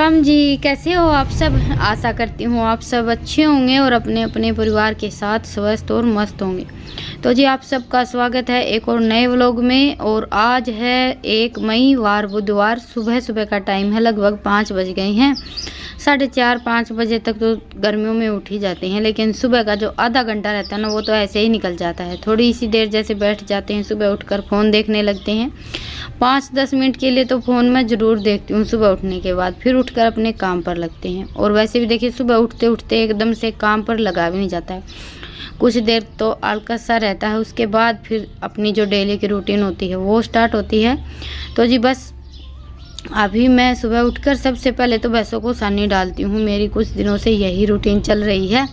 राम जी, कैसे हो आप सब। आशा करती हूँ आप सब अच्छे होंगे और अपने अपने परिवार के साथ स्वस्थ और मस्त होंगे। तो जी आप सबका स्वागत है एक और नए व्लॉग में। और आज है 1 मई वार बुधवार, सुबह सुबह का टाइम है, लगभग 5 बज गए हैं। 4:30-5 बजे तक तो गर्मियों में उठ ही जाते हैं, लेकिन सुबह का जो आधा घंटा रहता है ना, वो तो ऐसे ही निकल जाता है। थोड़ी सी देर जैसे बैठ जाते हैं, सुबह उठकर फ़ोन देखने लगते हैं। 5-10 मिनट के लिए तो फ़ोन मैं ज़रूर देखती हूँ सुबह उठने के बाद, फिर उठकर अपने काम पर लगते हैं। और वैसे भी देखिए, सुबह उठते उठते एकदम से काम पर लगा भी नहीं जाता है, कुछ देर तो आलकस सा रहता है, उसके बाद फिर अपनी जो डेली की रूटीन होती है वो स्टार्ट होती है। तो जी बस अभी मैं सुबह उठकर सबसे पहले तो भैंसों को सानी डालती हूँ। मेरी कुछ दिनों से यही रूटीन चल रही है।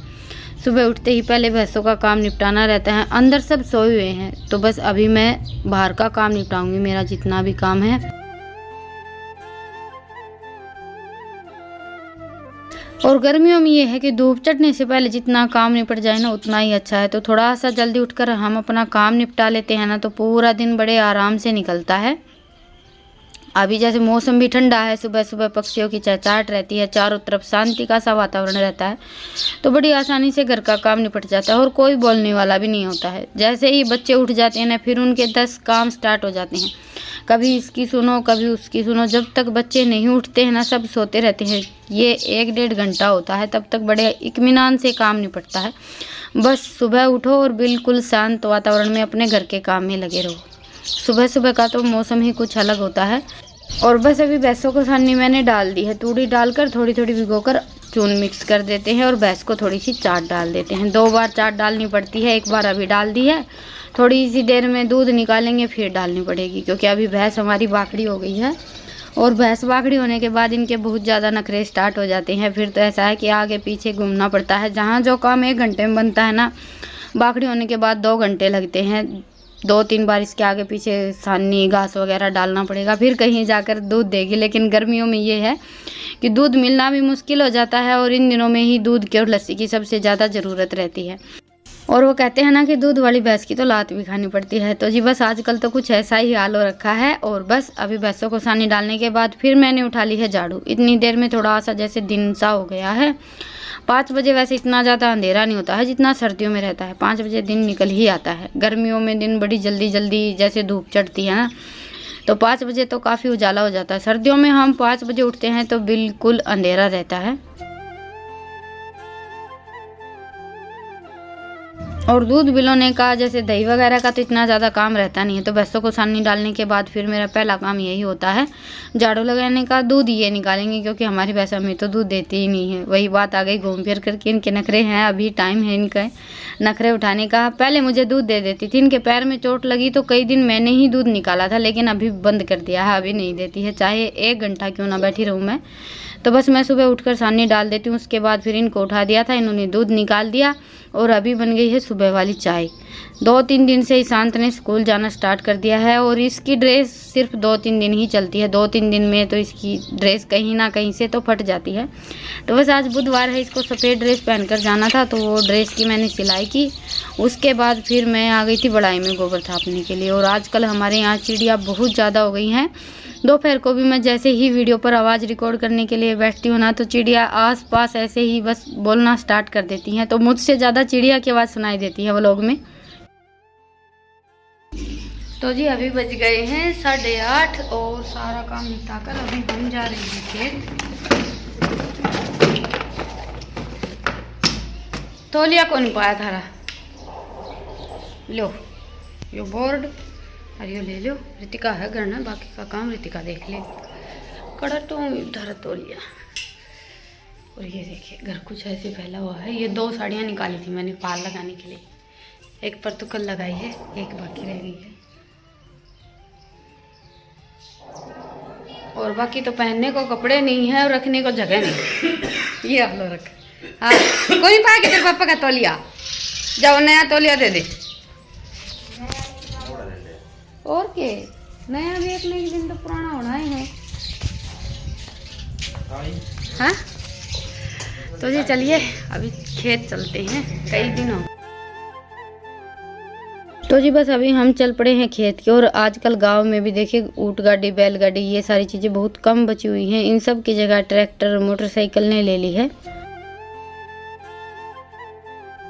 सुबह उठते ही पहले भैंसों का काम निपटाना रहता है। अंदर सब सोए हुए हैं, तो बस अभी मैं बाहर का काम निपटाऊंगी, मेरा जितना भी काम है। और गर्मियों में ये है कि धूप चढ़ने से पहले जितना काम निपट जाए ना, उतना ही अच्छा है। तो थोड़ा सा जल्दी उठकर हम अपना काम निपटा लेते हैं ना, तो पूरा दिन बड़े आराम से निकलता है। अभी जैसे मौसम भी ठंडा है, सुबह सुबह पक्षियों की चहचहाट रहती है, चारों तरफ शांति का सा वातावरण रहता है, तो बड़ी आसानी से घर का काम निपट जाता है और कोई बोलने वाला भी नहीं होता है। जैसे ही बच्चे उठ जाते हैं ना, फिर उनके 10 काम स्टार्ट हो जाते हैं। कभी इसकी सुनो, कभी उसकी सुनो। जब तक बच्चे नहीं उठते हैं ना, सब सोते रहते हैं। ये 1-1.5 घंटा होता है, तब तक बड़े इत्मीनान से काम निपटता है। बस सुबह उठो और बिल्कुल शांत वातावरण में अपने घर के काम में लगे रहो। सुबह सुबह का तो मौसम ही कुछ अलग होता है। और बस अभी भैंसों को सानी मैंने डाल दी है। तूड़ी डालकर थोड़ी थोड़ी भिगोकर चून मिक्स कर देते हैं और भैंस को थोड़ी सी चाट डाल देते हैं। 2 बार चाट डालनी पड़ती है, एक बार अभी डाल दी है। थोड़ी सी देर में दूध निकालेंगे, फिर डालनी पड़ेगी, क्योंकि अभी भैंस हमारी बाखड़ी हो गई है। और भैंस बाखड़ी होने के बाद इनके बहुत ज़्यादा नखरे स्टार्ट हो जाते हैं। फिर तो ऐसा है कि आगे पीछे घूमना पड़ता है। जहाँ जो काम 1 घंटे में बनता है ना, बाखड़ी होने के बाद 2 घंटे लगते हैं। 2-3 बार इसके आगे पीछे सानी घास वगैरह डालना पड़ेगा, फिर कहीं जाकर दूध देगी। लेकिन गर्मियों में ये है कि दूध मिलना भी मुश्किल हो जाता है, और इन दिनों में ही दूध की और लस्सी की सबसे ज़्यादा ज़रूरत रहती है। और वो कहते हैं ना कि दूध वाली भैंस की तो लात भी खानी पड़ती है। तो जी बस आजकल तो कुछ ऐसा ही हाल हो रखा है। और बस अभी भैंसों को सानी डालने के बाद फिर मैंने उठा ली है झाड़ू। इतनी देर में थोड़ा सा जैसे दिन सा हो गया है। 5 बजे वैसे इतना ज़्यादा अंधेरा नहीं होता है जितना सर्दियों में रहता है। 5 बजे दिन निकल ही आता है। गर्मियों में दिन बड़ी जल्दी जल्दी जैसे धूप चढ़ती है ना, तो 5 बजे तो काफ़ी उजाला हो जाता है। सर्दियों में हम 5 बजे उठते हैं तो बिल्कुल अंधेरा रहता है। और दूध बिलोने का, जैसे दही वगैरह का तो इतना ज़्यादा काम रहता नहीं है। तो भैंसों को सानी डालने के बाद फिर मेरा पहला काम यही होता है झाड़ू लगाने का। दूध ये निकालेंगे, क्योंकि हमारी भैंस हमें तो दूध देती ही नहीं है। वही बात आ गई घूम फिर करके, इनके नखरे हैं। अभी टाइम है इनका नखरे उठाने का। पहले मुझे दूध दे देती थी, इनके पैर में चोट लगी तो कई दिन मैंने ही दूध निकाला था, लेकिन अभी बंद कर दिया है। अभी नहीं देती है, चाहे 1 घंटा क्यों ना बैठी रहूँ मैं। तो बस मैं सुबह उठकर सानी डाल देती हूँ। उसके बाद फिर इनको उठा दिया था, इन्होंने दूध निकाल दिया और अभी बन गई है सुबह वाली चाय। 2-3 दिन से ईशांत ने स्कूल जाना स्टार्ट कर दिया है, और इसकी ड्रेस सिर्फ 2-3 दिन ही चलती है। 2-3 दिन में तो इसकी ड्रेस कहीं ना कहीं से तो फट जाती है। तो बस आज बुधवार है, इसको सफ़ेद ड्रेस पहनकर जाना था, तो वो ड्रेस की मैंने सिलाई की। उसके बाद फिर मैं आ गई थी बढ़ाई में गोबर थापने के लिए। और आजकल हमारे यहाँ चिड़िया बहुत ज़्यादा हो गई हैं। दोपहर को भी मैं जैसे ही वीडियो पर आवाज़ रिकॉर्ड करने के लिए बैठती हूँ ना, तो चिड़िया आसपास ऐसे ही बस बोलना स्टार्ट कर देती हैं। तो मुझसे ज़्यादा चिड़िया की आवाज़ सुनाई देती है व्लॉग में। तो जी अभी बज गए हैं 8:30 और सारा काम निपटाकर अभी हम जा रहे हैं खेत। तौलिया को नहीं पाया थारा, लो यो बोर्ड और यो ले लो। रितिका है घर ना, बाकी का काम रितिका देख ले। कड़ा तो उधर तौलिया। और ये देखिए घर कुछ ऐसे फैला हुआ है। ये 2 साड़ियाँ निकाली थी मैंने पार लगाने के लिए। एक पर तो कल लगाई है, एक बाकी रह गई है। और बाकी तो पहनने को कपड़े नहीं है और रखने को जगह नहीं। ये आप लोग रख। हाँ कोई पाया कि तेरे पापा का तौलिया, जाओ नया तौलिया दे दे। और के नया भी अपने एक दिन तो पुराना होना ही है। हाँ तो जी चलिए अभी खेत चलते हैं, कई दिन हो। तो जी बस अभी हम चल पड़े हैं खेत की ओर। आजकल गांव में भी देखिए ऊँट गाड़ी, बैलगाड़ी, ये सारी चीज़ें बहुत कम बची हुई हैं। इन सब की जगह ट्रैक्टर, मोटरसाइकिल ने ले ली है।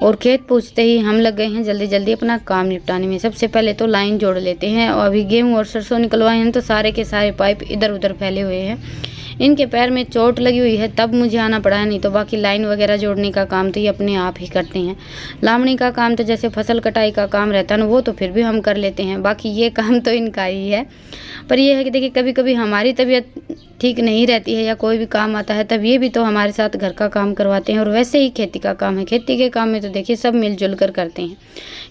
और खेत पहुँचते ही हम लग गए हैं जल्दी जल्दी अपना काम निपटाने में। सबसे पहले तो लाइन जोड़ लेते हैं। और अभी गेहूँ और सरसों निकलवाए हैं तो सारे के सारे पाइप इधर उधर फैले हुए हैं। इनके पैर में चोट लगी हुई है तब मुझे आना पड़ा है, नहीं तो बाकी लाइन वगैरह जोड़ने का काम तो ये अपने आप ही करते हैं। लावणी का काम तो जैसे फसल कटाई का काम रहता है ना, वो तो फिर भी हम कर लेते हैं, बाकी ये काम तो इनका ही है। पर ये है कि देखिए कभी कभी हमारी तबीयत ठीक नहीं रहती है या कोई भी काम आता है तब ये भी तो हमारे साथ घर का काम करवाते हैं। और वैसे ही खेती का काम है, खेती के काम में तो देखिए सब मिलजुल कर करते हैं।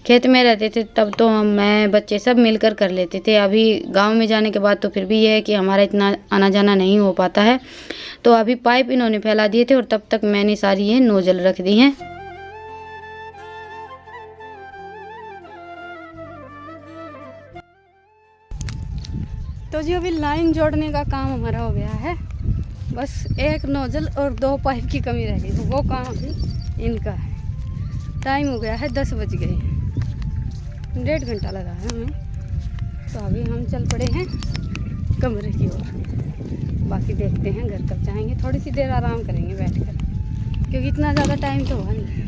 खेत में रहते थे तब तो मैं बच्चे सब मिलकर कर लेते थे। अभी गांव में जाने के बाद तो फिर भी ये है कि हमारा इतना आना जाना नहीं हो पाता है। तो अभी पाइप इन्होंने फैला दिए थे और तब तक मैंने सारी ये नोजल रख दी हैं। तो जी अभी लाइन जोड़ने का काम हमारा हो गया है। बस एक नोजल और 2 पाइप की कमी रह गई, तो वो काम अभी इनका है। टाइम हो गया है 10 बज गए, 1.5 घंटा लगा है हमें। तो अभी हम चल पड़े हैं कमरे की ओर। बाकी देखते हैं घर कब जाएंगे। थोड़ी सी देर आराम करेंगे बैठकर, क्योंकि इतना ज़्यादा टाइम तो हुआ नहीं।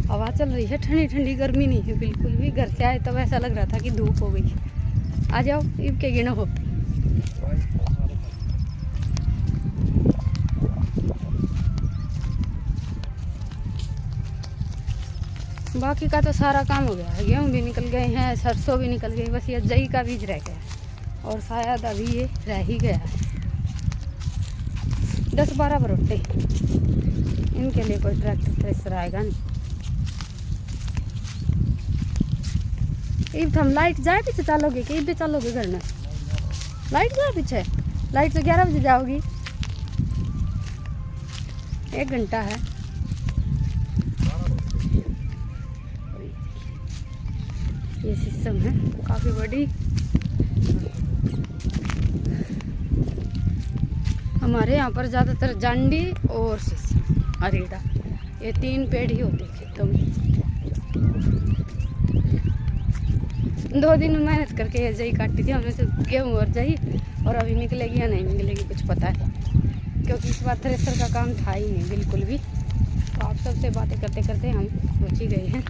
हवा चल रही है ठंडी ठंडी, गर्मी नहीं है बिल्कुल भी। घर से आए तब ऐसा लग रहा था कि धूप हो गई। आ जाओ ईब के गिनो हो। बाकी का तो सारा काम हो गया है। गेहूँ भी निकल गए हैं, सरसों भी निकल गई, बस ये जई का बीज रह गया और शायद अभी ये रह ही गया है। 10-12 बरोटे, इनके लिए कोई ट्रैक्टर थ्रेसर आएगा नहीं। इब हम लाइट जाए पीछे चलोगे कि इब चलोगे घर में? लाइट जाए पीछे, लाइट तो 11 बजे जाओगी। 1 घंटा है। ये सिस्टम है काफ़ी बड़ी। हमारे यहाँ पर ज़्यादातर जांडी और सिस्टम, अरेड़ा, ये 3 पेड़ ही होते हैं खेतों में। 2 दिन में मेहनत करके ये जई काटी थी हमने, तो गेहूँ और जई, और अभी निकलेगी या नहीं निकलेगी कुछ पता है, क्योंकि इस बार थ्रेसर का काम था ही नहीं बिल्कुल भी। तो आप सबसे बातें करते करते हम पहुँच ही गए हैं।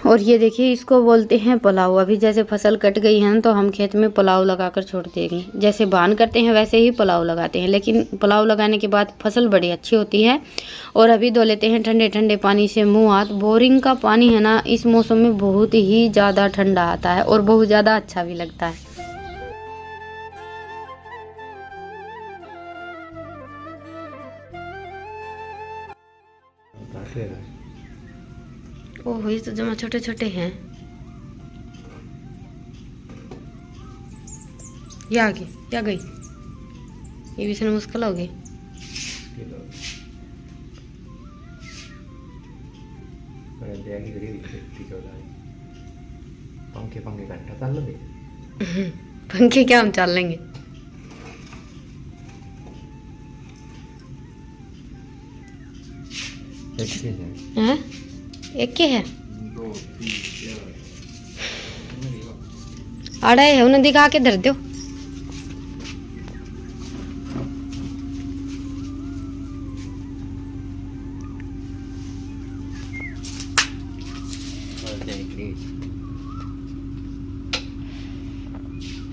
और ये देखिए इसको बोलते हैं पुलाव। अभी जैसे फसल कट गई है ना तो हम खेत में पुलाव लगाकर छोड़ देंगे। जैसे बान करते हैं वैसे ही पुलाव लगाते हैं, लेकिन पुलाव लगाने के बाद फसल बड़ी अच्छी होती है। और अभी धो लेते हैं ठंडे ठंडे पानी से मुंह हाथ। बोरिंग का पानी है ना, इस मौसम में बहुत ही ज़्यादा ठंडा आता है और बहुत ज़्यादा अच्छा भी लगता है। ओह ये तो जमा छोटे छोटे हैं। ये आ गई, क्या गई? ये भी मुश्किल हो गई। पंखे क्या हम चल लेंगे। हैं? एक के है आड़ा है, उन्हें दिखा के धर दो।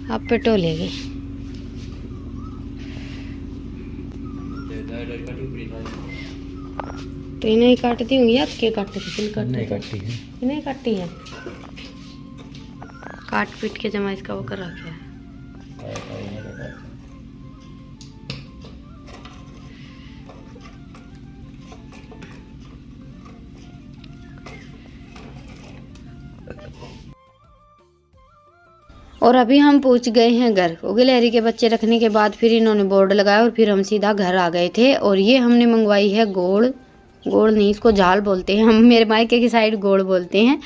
आप पेटो लेगी तो इन्हें ही काटती होंगी या के काटते थे? नहीं काटती है, इन्हें काटती है। काट पीट के जमा इसका वो कर रखा है। और अभी हम पहुंच गए हैं घर। उगलहरी के बच्चे रखने के बाद फिर इन्होंने बोर्ड लगाया और फिर हम सीधा घर आ गए थे। और ये हमने मंगवाई है गोड़, गोड़ नहीं इसको झाल बोलते हैं हम, मेरे मायके की साइड गोड़ बोलते हैं।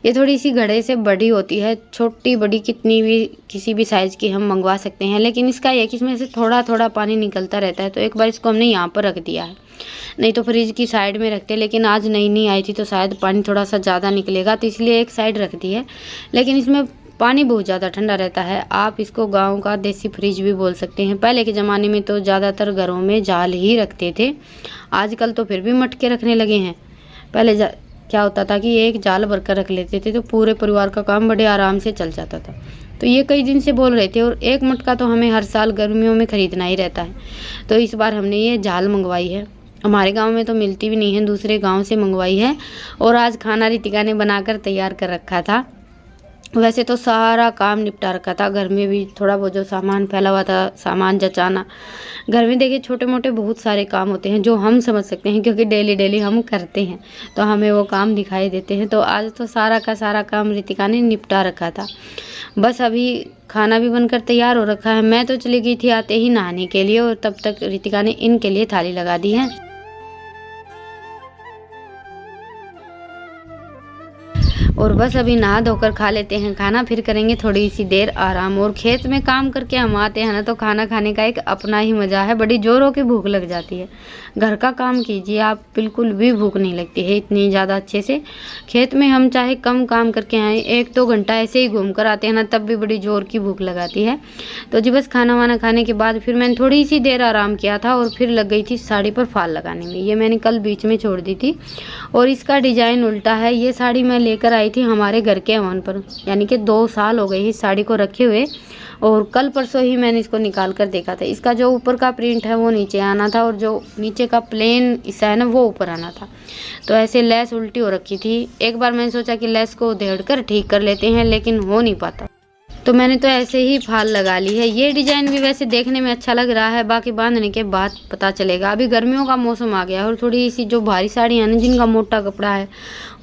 ये थोड़ी सी घड़े से बड़ी होती है, छोटी बड़ी कितनी भी किसी भी साइज़ की हम मंगवा सकते हैं, लेकिन इसका ये कि इसमें से थोड़ा थोड़ा पानी निकलता रहता है। तो एक बार इसको हमने यहाँ पर रख दिया है, नहीं तो फ्रिज की साइड में रखते, लेकिन आज नई आई थी तो शायद पानी थोड़ा सा ज़्यादा निकलेगा, तो इसलिए एक साइड रख दी है। लेकिन इसमें पानी बहुत ज़्यादा ठंडा रहता है। आप इसको गांव का देसी फ्रिज भी बोल सकते हैं। पहले के ज़माने में तो ज़्यादातर घरों में जाल ही रखते थे, आजकल तो फिर भी मटके रखने लगे हैं। पहले क्या होता था कि एक जाल भरकर रख लेते थे तो पूरे परिवार का काम बड़े आराम से चल जाता था। तो ये कई दिन से बोल रहे थे, और एक मटका तो हमें हर साल गर्मियों में ख़रीदना ही रहता है। तो इस बार हमने ये जाल मंगवाई है, हमारे गांव में तो मिलती भी नहीं है, दूसरे गांव से मंगवाई है। और आज खाना रितिका ने बनाकर तैयार कर रखा था। वैसे तो सारा काम निपटा रखा था, घर में भी थोड़ा बहुत जो सामान फैला हुआ था, सामान जचाना। घर में देखिए छोटे मोटे बहुत सारे काम होते हैं जो हम समझ सकते हैं, क्योंकि डेली डेली हम करते हैं तो हमें वो काम दिखाई देते हैं। तो आज तो सारा का सारा काम रितिका ने निपटा रखा था। बस अभी खाना भी बनकर तैयार हो रखा है। मैं तो चली गई थी आते ही नहाने के लिए, और तब तक रितिका ने इनके लिए थाली लगा दी है। और बस अभी नहा धोकर खा लेते हैं खाना, फिर करेंगे थोड़ी सी देर आराम। और खेत में काम करके हम आते हैं ना, तो खाना खाने का एक अपना ही मज़ा है, बड़ी ज़ोरों की भूख लग जाती है। घर का काम कीजिए आप, बिल्कुल भी भूख नहीं लगती है इतनी ज़्यादा अच्छे से। खेत में हम चाहे कम काम करके आएँ, 1-2 घंटा ऐसे ही घूम कर आते हैं ना, तब भी बड़ी ज़ोर की भूख लगाती है। तो जी बस खाना वाना खाने के बाद फिर मैंने थोड़ी सी देर आराम किया था, और फिर लग गई थी साड़ी पर फाल लगाने में। ये मैंने कल बीच में छोड़ दी थी, और इसका डिज़ाइन उल्टा है। ये साड़ी मैं लेकर आई थी हमारे घर के हवन पर, यानी कि 2 साल हो गए इस साड़ी को रखे हुए, और कल परसों ही मैंने इसको निकाल कर देखा था। इसका जो ऊपर का प्रिंट है वो नीचे आना था, और जो नीचे का प्लेन हिस्सा है ना वो ऊपर आना था। तो ऐसे लेस उल्टी हो रखी थी। एक बार मैंने सोचा कि लेस को उधेड़ कर ठीक कर लेते हैं, लेकिन हो नहीं पाता, तो मैंने तो ऐसे ही फाल लगा ली है। ये डिज़ाइन भी वैसे देखने में अच्छा लग रहा है, बाकी बांधने के बाद पता चलेगा। अभी गर्मियों का मौसम आ गया, और थोड़ी सी जो भारी साड़ियाँ हैं ना, जिनका मोटा कपड़ा है,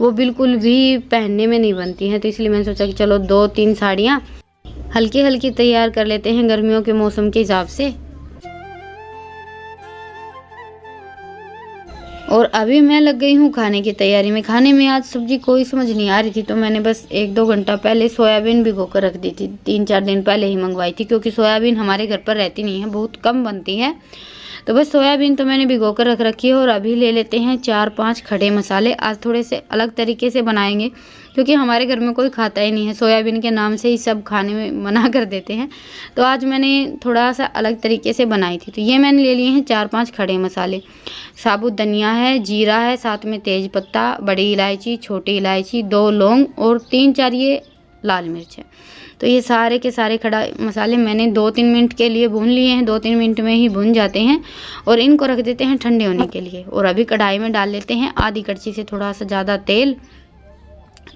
वो बिल्कुल भी पहनने में नहीं बनती हैं। तो इसलिए मैंने सोचा कि चलो 2-3 साड़ियाँ हल्की हल्की तैयार कर लेते हैं गर्मियों के मौसम के हिसाब से। और अभी मैं लग गई हूँ खाने की तैयारी में। खाने में आज सब्जी कोई समझ नहीं आ रही थी, तो मैंने बस 1-2 घंटा पहले सोयाबीन भिगो कर रख दी थी। 3-4 दिन पहले ही मंगवाई थी, क्योंकि सोयाबीन हमारे घर पर रहती नहीं है, बहुत कम बनती है। तो बस सोयाबीन तो मैंने भिगो कर रख रखी है। और अभी ले लेते हैं 4-5 खड़े मसाले। आज थोड़े से अलग तरीके से बनाएंगे, क्योंकि हमारे घर में कोई खाता ही नहीं है, सोयाबीन के नाम से ही सब खाने में मना कर देते हैं। तो आज मैंने थोड़ा सा अलग तरीके से बनाई थी। तो ये मैंने ले लिए हैं 4-5 खड़े मसाले। साबुत धनिया है, जीरा है, साथ में तेज पत्ता, बड़ी इलायची, छोटी इलायची, 2 लौंग और 3-4 ये लाल मिर्च है। तो ये सारे के सारे खड़ा मसाले मैंने 2-3 मिनट के लिए भून लिए हैं। 2-3 मिनट में ही भून जाते हैं, और इनको रख देते हैं ठंडे होने के लिए। और अभी कढ़ाई में डाल लेते हैं आधी कड़छी से थोड़ा सा ज़्यादा तेल।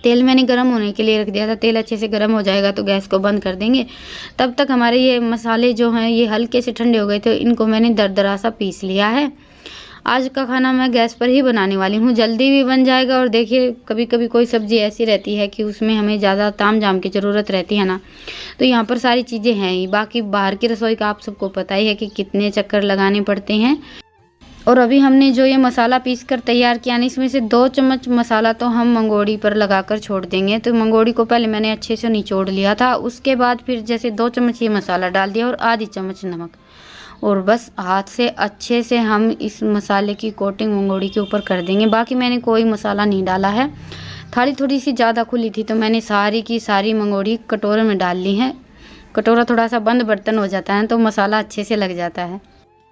तेल मैंने गर्म होने के लिए रख दिया था। तेल अच्छे से गर्म हो जाएगा तो गैस को बंद कर देंगे। तब तक हमारे ये मसाले जो हैं ये हल्के से ठंडे हो गए थे, इनको मैंने दरदरा सा पीस लिया है। आज का खाना मैं गैस पर ही बनाने वाली हूँ, जल्दी भी बन जाएगा। और देखिए कभी कभी कोई सब्ज़ी ऐसी रहती है कि उसमें हमें ज़्यादा ताम झाम की ज़रूरत रहती है ना, तो यहाँ पर सारी चीज़ें हैं ही। बाकी बाहर की रसोई का आप सबको पता ही है कि कितने चक्कर लगाने पड़ते हैं। और अभी हमने जो ये मसाला पीस कर तैयार किया ना, इसमें से 2 चम्मच मसाला तो हम मंगोड़ी पर लगाकर छोड़ देंगे। तो मंगोड़ी को पहले मैंने अच्छे से निचोड़ लिया था, उसके बाद फिर जैसे 2 चम्मच ये मसाला डाल दिया और आधी चम्मच नमक। और बस हाथ से अच्छे से हम इस मसाले की कोटिंग मंगोड़ी के ऊपर कर देंगे। बाकी मैंने कोई मसाला नहीं डाला है। थाली थोड़ी सी ज़्यादा खुली थी तो मैंने सारी की सारी मंगोड़ी कटोरे में डाल ली है। कटोरा थोड़ा सा बंद बर्तन हो जाता है तो मसाला अच्छे से लग जाता है।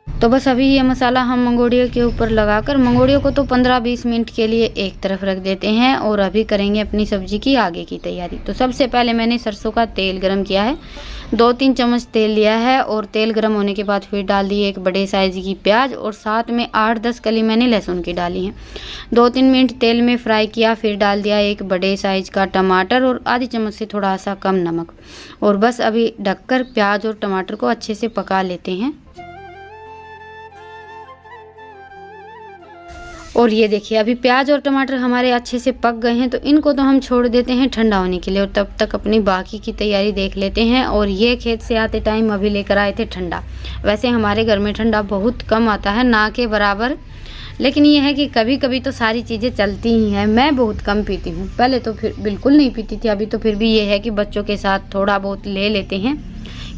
तो बस अभी ये मसाला हम मंगोड़ियों के ऊपर लगाकर मंगोड़ियों को तो 15-20 मिनट के लिए एक तरफ रख देते हैं। और अभी करेंगे अपनी सब्जी की आगे की तैयारी। तो सबसे पहले मैंने सरसों का तेल गरम किया है, 2-3 चम्मच तेल लिया है। और तेल गरम होने के बाद फिर डाल दी एक बड़े साइज़ की प्याज और साथ में 8-10 कली मैंने लहसुन की डाली हैं। 2-3 मिनट तेल में फ्राई किया, फिर डाल दिया एक बड़े साइज़ का टमाटर और आधी चम्मच से थोड़ा सा कम नमक। और बस अभी ढककर प्याज और टमाटर को अच्छे से पका लेते हैं। और ये देखिए अभी प्याज और टमाटर हमारे अच्छे से पक गए हैं, तो इनको तो हम छोड़ देते हैं ठंडा होने के लिए और तब तक अपनी बाकी की तैयारी देख लेते हैं। और ये खेत से आते टाइम अभी लेकर आए थे ठंडा। वैसे हमारे घर में ठंडा बहुत कम आता है, ना के बराबर लेकिन ये है कि कभी कभी तो सारी चीज़ें चलती ही हैं। मैं बहुत कम पीती हूँ, पहले तो फिर बिल्कुल नहीं पीती थी, अभी तो फिर भी ये है कि बच्चों के साथ थोड़ा बहुत ले लेते हैं,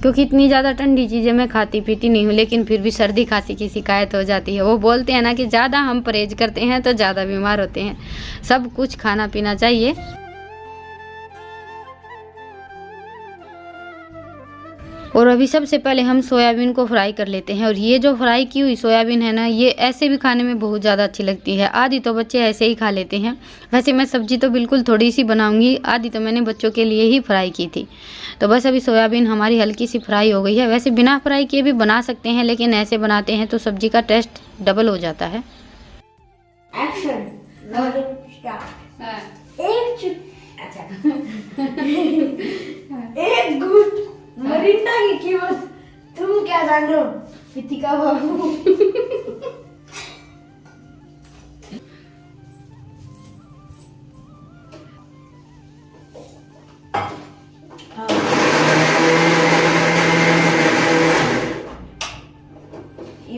क्योंकि इतनी ज़्यादा ठंडी चीज़ें मैं खाती पीती नहीं हूँ। लेकिन फिर भी सर्दी खांसी की शिकायत हो जाती है। वो बोलते हैं ना कि ज़्यादा हम परहेज करते हैं तो ज़्यादा बीमार होते हैं। सब कुछ खाना पीना चाहिए। और अभी सबसे पहले हम सोयाबीन को फ्राई कर लेते हैं। और ये जो फ्राई की हुई सोयाबीन है ना, ये ऐसे भी खाने में बहुत ज़्यादा अच्छी लगती है। आधी तो बच्चे ऐसे ही खा लेते हैं। वैसे मैं सब्जी तो बिल्कुल थोड़ी सी बनाऊंगी, आधी तो मैंने बच्चों के लिए ही फ्राई की थी। तो बस अभी सोयाबीन हमारी हल्की सी फ्राई हो गई है। वैसे बिना फ्राई किए भी बना सकते हैं, लेकिन ऐसे बनाते हैं तो सब्जी का टेस्ट डबल हो जाता है। Action start. एक घूंट मरिंडा की कीमत तुम क्या जानो पितिका बाबू।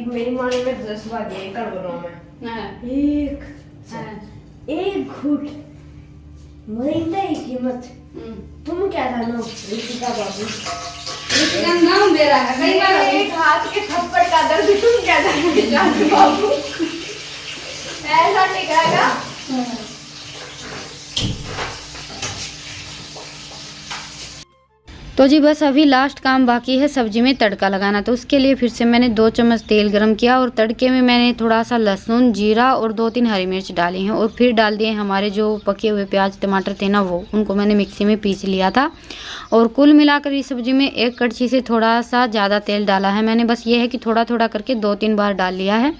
मेरी माँ ने मैं 10 बार ये कर बनाऊं मैं। एक घूंट मरिंडा की कीमत तुम क्या जानो रितिका बाबू। नाम दे रहा है कई बार। एक हाथ के थप्पड़ का दर्द तुम क्या जानो बाबू। ऐसा नहीं करेगा। तो जी बस अभी लास्ट काम बाकी है सब्जी में तड़का लगाना। तो उसके लिए फिर से मैंने 2 चम्मच तेल गरम किया और तड़के में मैंने थोड़ा सा लहसुन, जीरा और 2-3 हरी मिर्च डाली हैं। और फिर डाल दिए हमारे जो पके हुए प्याज टमाटर थे ना, वो उनको मैंने मिक्सी में पीस लिया था। और कुल मिलाकर इस सब्जी में 1 कड़छी से थोड़ा सा ज़्यादा तेल डाला है मैंने। बस ये है कि थोड़ा थोड़ा करके 2-3 बार डाल लिया है।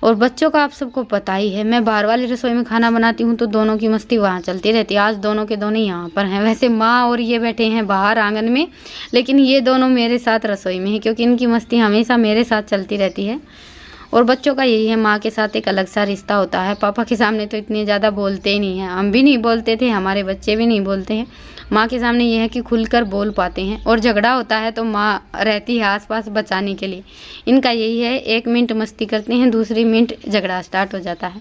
और बच्चों का आप सबको पता ही है, मैं बाहर वाली रसोई में खाना बनाती हूँ तो दोनों की मस्ती वहाँ चलती रहती है। आज दोनों के दोनों यहाँ पर हैं। वैसे माँ और ये बैठे हैं बाहर आंगन में, लेकिन ये दोनों मेरे साथ रसोई में हैं, क्योंकि इनकी मस्ती हमेशा मेरे साथ चलती रहती है। और बच्चों का यही है, माँ के साथ एक अलग सा रिश्ता होता है। पापा के सामने तो इतने ज़्यादा बोलते ही नहीं हैं, हम भी नहीं बोलते थे, हमारे बच्चे भी नहीं बोलते हैं। माँ के सामने ये है कि खुलकर बोल पाते हैं। और झगड़ा होता है तो माँ रहती है आसपास बचाने के लिए। इनका यही है, 1 मिनट मस्ती करते हैं, दूसरी मिनट झगड़ा स्टार्ट हो जाता है।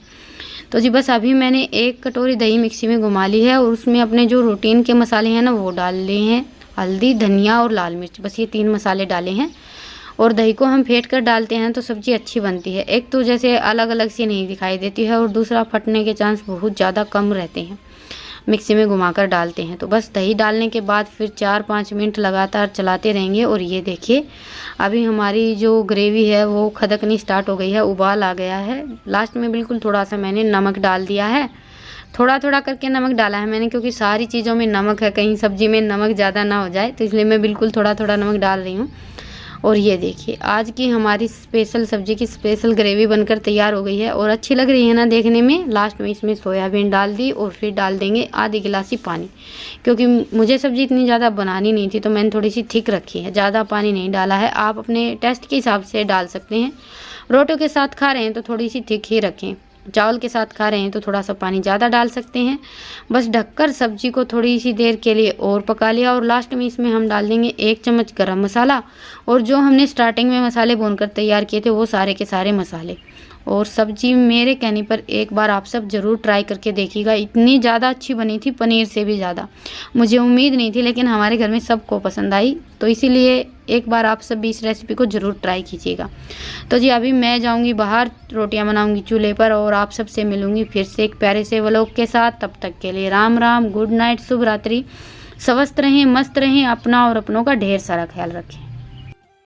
तो जी बस अभी मैंने 1 कटोरी दही मिक्सी में घुमा ली है और उसमें अपने जो रूटीन के मसाले हैं ना, वो डाल लिए हैं। हल्दी, धनिया और लाल मिर्च, बस ये 3 मसाले डाले हैं। और दही को हम फेंट कर डालते हैं तो सब्ज़ी अच्छी बनती है। एक तो जैसे अलग अलग सी नहीं दिखाई देती है, और दूसरा फटने के चांस बहुत ज़्यादा कम रहते हैं मिक्सी में घुमाकर डालते हैं। तो बस दही डालने के बाद फिर 4-5 मिनट लगातार चलाते रहेंगे। और ये देखिए अभी हमारी जो ग्रेवी है वो खदकनी स्टार्ट हो गई है, उबाल आ गया है। लास्ट में बिल्कुल थोड़ा सा मैंने नमक डाल दिया है, थोड़ा थोड़ा करके नमक डाला है मैंने, क्योंकि सारी चीज़ों में नमक है, कहीं सब्जी में नमक ज़्यादा ना हो जाए, तो इसलिए मैं बिल्कुल थोड़ा थोड़ा नमक डाल रही हूँ। और ये देखिए आज की हमारी स्पेशल सब्जी की स्पेशल ग्रेवी बनकर तैयार हो गई है और अच्छी लग रही है ना देखने में। लास्ट में इसमें सोयाबीन डाल दी और फिर डाल देंगे आधी गिलासी पानी, क्योंकि मुझे सब्जी इतनी ज़्यादा बनानी नहीं थी तो मैंने थोड़ी सी थिक रखी है, ज़्यादा पानी नहीं डाला है। आप अपने टेस्ट के हिसाब से डाल सकते हैं। रोटियों के साथ खा रहे हैं तो थोड़ी सी थिक ही रखें, चावल के साथ खा रहे हैं तो थोड़ा सा पानी ज़्यादा डाल सकते हैं। बस ढककर सब्जी को थोड़ी सी देर के लिए और पका लिया। और लास्ट में इसमें हम डाल देंगे 1 चम्मच गरम मसाला और जो हमने स्टार्टिंग में मसाले भूनकर तैयार किए थे वो सारे के सारे मसाले। और सब्जी मेरे कहने पर एक बार आप सब ज़रूर ट्राई करके देखिएगा। इतनी ज़्यादा अच्छी बनी थी, पनीर से भी ज़्यादा। मुझे उम्मीद नहीं थी, लेकिन हमारे घर में सबको पसंद आई, तो इसीलिए एक बार आप सब भी इस रेसिपी को ज़रूर ट्राई कीजिएगा। तो जी अभी मैं जाऊंगी बाहर, रोटियां बनाऊंगी चूल्हे पर, और आप सब से मिलूंगी फिर से एक प्यारे से व्लॉग के साथ। तब तक के लिए राम राम, गुड नाइट, शुभ रात्रि। स्वस्थ रहें, मस्त रहें, अपना और अपनों का ढेर सारा ख्याल रखें।